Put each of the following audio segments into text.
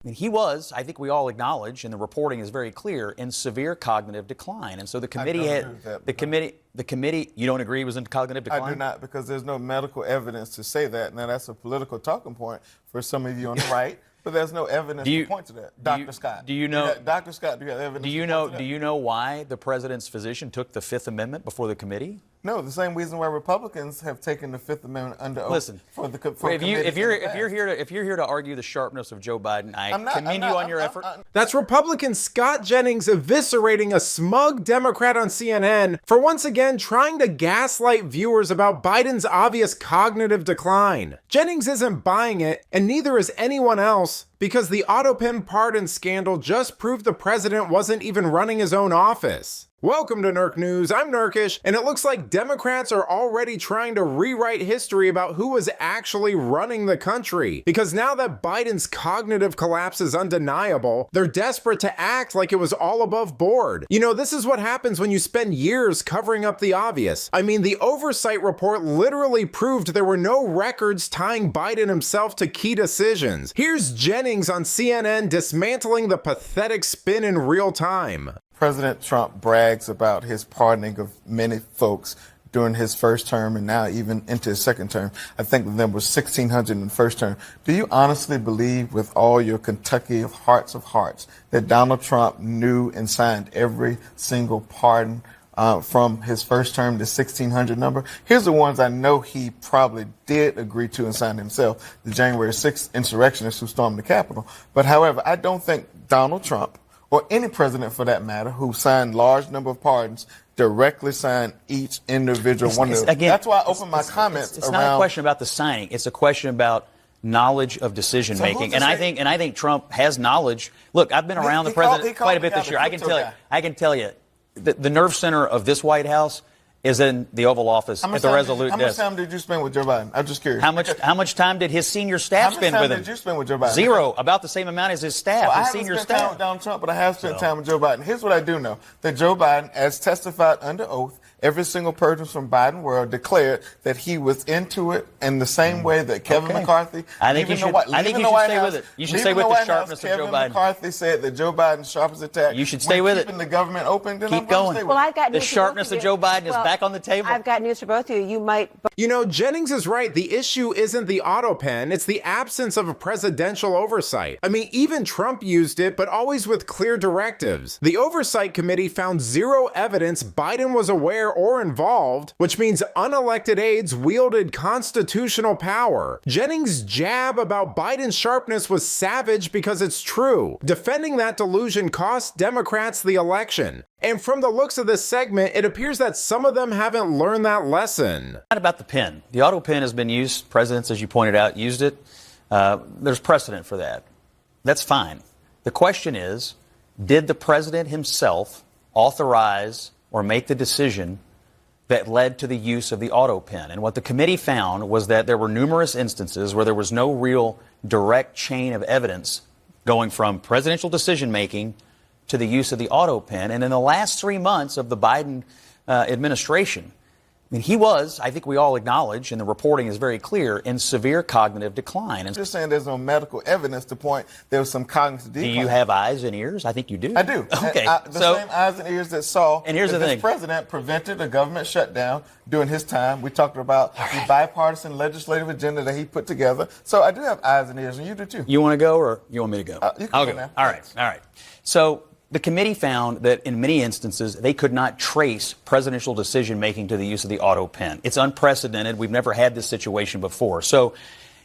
mean, he was, I think we all acknowledge, and the reporting is very clear, in severe cognitive decline. And so the committee the committee, you don't agree was in cognitive decline? I do not, because there's no medical evidence to say that. Now, that's a political talking point for some of you on the right, but there's no evidence to point to that. Dr. Scott. Do you know? Dr. Scott, do you have evidence do you know why the president's physician took the Fifth Amendment before the committee? No, the same reason why Republicans have taken the Fifth Amendment under oath. Listen, if you're here to argue the sharpness of Joe Biden, I commend you on your effort. That's Republican Scott Jennings eviscerating a smug Democrat on CNN for once again trying to gaslight viewers about Biden's obvious cognitive decline. Jennings isn't buying it, and neither is anyone else, because the Autopen pardon scandal just proved the president wasn't even running his own office. Welcome to Nerk News, I'm Nerkish, and it looks like Democrats are already trying to rewrite history about who was actually running the country. Because now that Biden's cognitive collapse is undeniable, they're desperate to act like it was all above board. You know, this is what happens when you spend years covering up the obvious. I mean, the oversight report literally proved there were no records tying Biden himself to key decisions. Here's Jennings on CNN dismantling the pathetic spin in real time. President Trump brags about his pardoning of many folks during his first term and now even into his second term. I think the number was 1,600 in the first term. Do you honestly believe with all your Kentucky of hearts that Donald Trump knew and signed every single pardon from his first term, the 1,600 number? Here's the ones I know he probably did agree to and sign himself, the January 6th insurrectionists who stormed the Capitol. But however, I don't think Donald Trump, or any president for that matter, who signed large number of pardons, directly signed each individual one of them. Again, that's why I opened my comments it's not a question about the signing. It's a question about knowledge of decision making. And I think Trump has knowledge. Look, I've been around the president quite a bit this year. I can tell you, the nerve center of this White House is in the Oval Office at the Resolute desk. How much time did you spend with Joe Biden? I'm just curious. How much time did his senior staff spend with him? How much time did you spend with Joe Biden? Zero. About the same amount as his staff, his senior staff. I haven't spent time with Donald Trump, but I have spent time with Joe Biden. Here's what I do know. That Joe Biden, as testified under oath, every single person from Biden world declared that he was into it in the same way that Kevin McCarthy. I think you should stay with it. You should stay with the sharpness of Joe Biden. Kevin McCarthy said that Joe Biden's sharp as a tack. You should stay with it. Keeping the government open. Then Keep going. Well, I've got the sharpness of Joe Biden is back on the table. I've got news for both of you. You might. You know, Jennings is right. The issue isn't the Autopen. It's the absence of a presidential oversight. I mean, even Trump used it, but always with clear directives. The Oversight Committee found zero evidence Biden was aware or involved, which means unelected aides wielded constitutional power. Jennings' jab about Biden's sharpness was savage because it's true. Defending that delusion cost Democrats the election. And from the looks of this segment, it appears that some of them haven't learned that lesson. Not about the pen. The auto pen has been used. Presidents, as you pointed out, used it. There's precedent for that. That's fine. The question is, did the president himself authorize or make the decision that led to the use of the auto pen? And what the committee found was that there were numerous instances where there was no real direct chain of evidence going from presidential decision making to the use of the auto pen. And in the last 3 months of the Biden administration, I mean, he was, I think we all acknowledge, and the reporting is very clear, in severe cognitive decline. And you're saying there's no medical evidence to point there was some cognitive decline. Do you have eyes and ears? I think you do. I do. Okay. The same eyes and ears that saw and here's that the this thing. president prevented a government shutdown during his time. We talked about the bipartisan legislative agenda that he put together. So I do have eyes and ears, and you do too. You want to go or you want me to go? You can go now. All right. So the committee found that in many instances, they could not trace presidential decision-making to the use of the auto pen. It's unprecedented. We've never had this situation before. So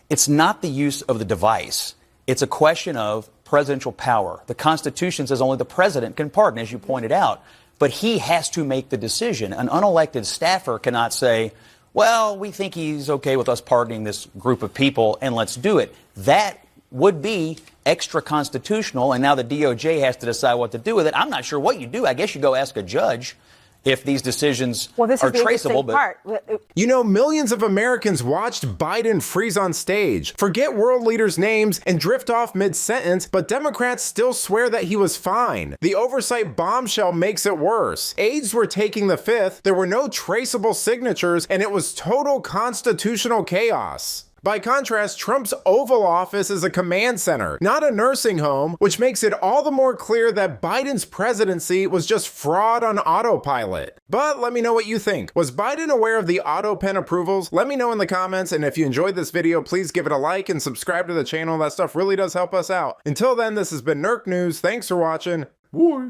it's not the use of the device. It's a question of presidential power. The Constitution says only the president can pardon, as you pointed out, but he has to make the decision. An unelected staffer cannot say, well, we think he's okay with us pardoning this group of people, and let's do it. That would be extra constitutional, and now the DOJ has to decide what to do with it. I'm not sure what you do. I guess you go ask a judge if these decisions this are is the traceable. Part. You know, millions of Americans watched Biden freeze on stage, forget world leaders' names, and drift off mid-sentence, but Democrats still swear that he was fine. The oversight bombshell makes it worse. Aides were taking the fifth, there were no traceable signatures, and it was total constitutional chaos. By contrast, Trump's Oval Office is a command center, not a nursing home, which makes it all the more clear that Biden's presidency was just fraud on autopilot. But let me know what you think. Was Biden aware of the Autopen approvals? Let me know in the comments, and if you enjoyed this video, please give it a like and subscribe to the channel. That stuff really does help us out. Until then, this has been Nerk News. Thanks for watching. Bye.